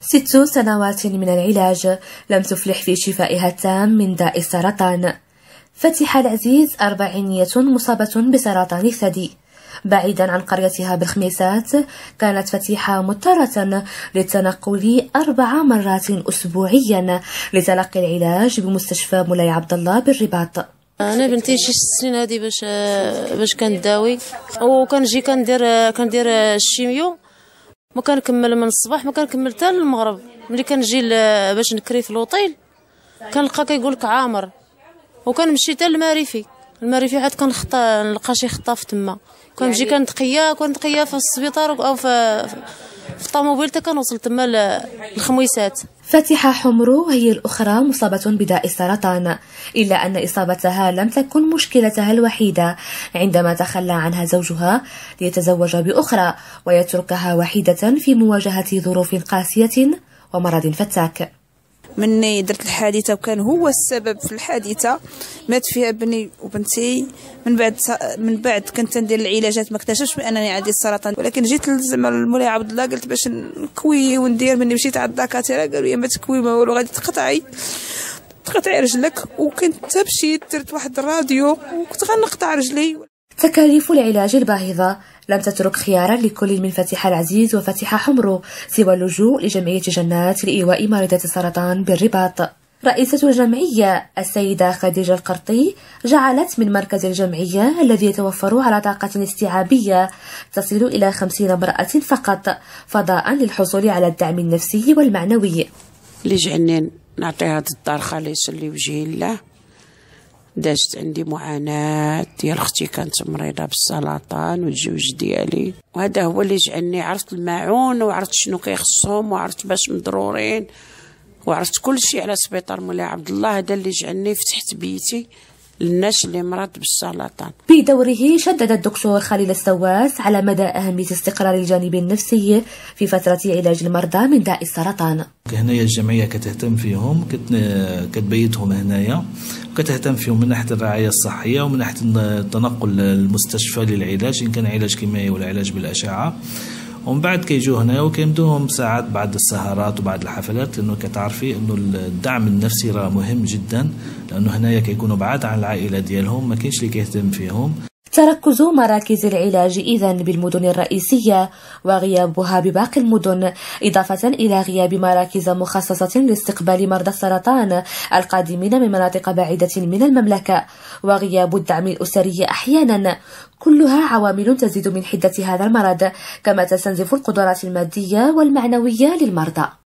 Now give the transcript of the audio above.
6 سنوات من العلاج لم تفلح في شفائها التام من داء السرطان. فتيحة العزيز 40 مصابة بسرطان الثدي. بعيدا عن قريتها بالخميسات، كانت فتيحة مضطرة للتنقل 4 مرات أسبوعيا لتلقي العلاج بمستشفى مولاي عبد الله بالرباط. انا بنتي شي 6 سنين هذه باش كنداوي، وكنجي كندير الشيميو، ما كنكمل من الصباح، ما كنكمل حتى المغرب. ملي كنجي باش نكري في الوطيل كنلقى كيقول لك عامر، وكنمشي حتى للمريفي حيت نلقى شي خطاف تما. كنجي كنتقيا في السبيطار او في الطوموبيل حتى كنوصل تما للخميسات. فاتحة حمرو هي الأخرى مصابة بداء السرطان، إلا أن إصابتها لم تكن مشكلتها الوحيدة عندما تخلى عنها زوجها ليتزوج بأخرى ويتركها وحيدة في مواجهة ظروف قاسية ومرض فتاك. مني درت الحادثة وكان هو السبب في الحادثة، مات فيها ابني وبنتي. من بعد كنت ندير العلاجات، ما اكتشفتش بانني عندي السرطان، ولكن جيت زعما المولاي عبد الله قلت باش نكوي وندير. مني مشيت عند الدكاتره قالوا لي ما تكوي ما والو، غادي تقطعي رجلك. وكنت مشيت درت واحد الراديو وكنت غنقطع رجلي. تكاليف العلاج الباهظة لم تترك خيارا لكل من فتيحة العزيز وفتيحة حمرو سوى اللجوء لجمعية جنات لإيواء مريضة السرطان بالرباط. رئيسة الجمعية السيدة خديجة القرطي جعلت من مركز الجمعية الذي يتوفر على طاقة استيعابية تصل إلى 50 امرأة فقط فضاء للحصول على الدعم النفسي والمعنوي. اللي جعلني نعطي هذا الدار خالص لوجه الله. دازت عندي معاناة ديال اختي كانت مريضة بالسرطان والزوج ديالي، وهذا هو اللي جعلني عرفت الماعون وعرفت شنو كيخصهم وعرفت باش مضرورين وعرفت كل شيء على سبيطار مولاي عبد الله. هذا اللي جعلني فتحت بيتي للناس اللي مرض بالسرطان. بدوره شدد الدكتور خليل السواس على مدى أهمية استقرار الجانب النفسي في فترة علاج المرضى من داء السرطان. هنايا الجمعية كتهتم فيهم، كتبيتهم هنايا، وكتهتم فيهم من ناحية الرعاية الصحية ومن ناحية التنقل للمستشفى للعلاج إن كان علاج كيميائي ولا علاج بالأشعة. ومن بعد كيجوا هنا وكيمدوهم ساعات بعد السهرات وبعد الحفلات، لانه كتعرفي انه الدعم النفسي راه مهم جدا، لانه هنايا كيكونوا بعاد عن العائله ديالهم، ما كاينش اللي كيهتم فيهم. تركز مراكز العلاج إذن بالمدن الرئيسية وغيابها بباقي المدن، إضافة إلى غياب مراكز مخصصة لاستقبال مرضى السرطان القادمين من مناطق بعيدة من المملكة، وغياب الدعم الأسري أحيانا. كلها عوامل تزيد من حدة هذا المرض، كما تستنزف القدرات المادية والمعنوية للمرضى.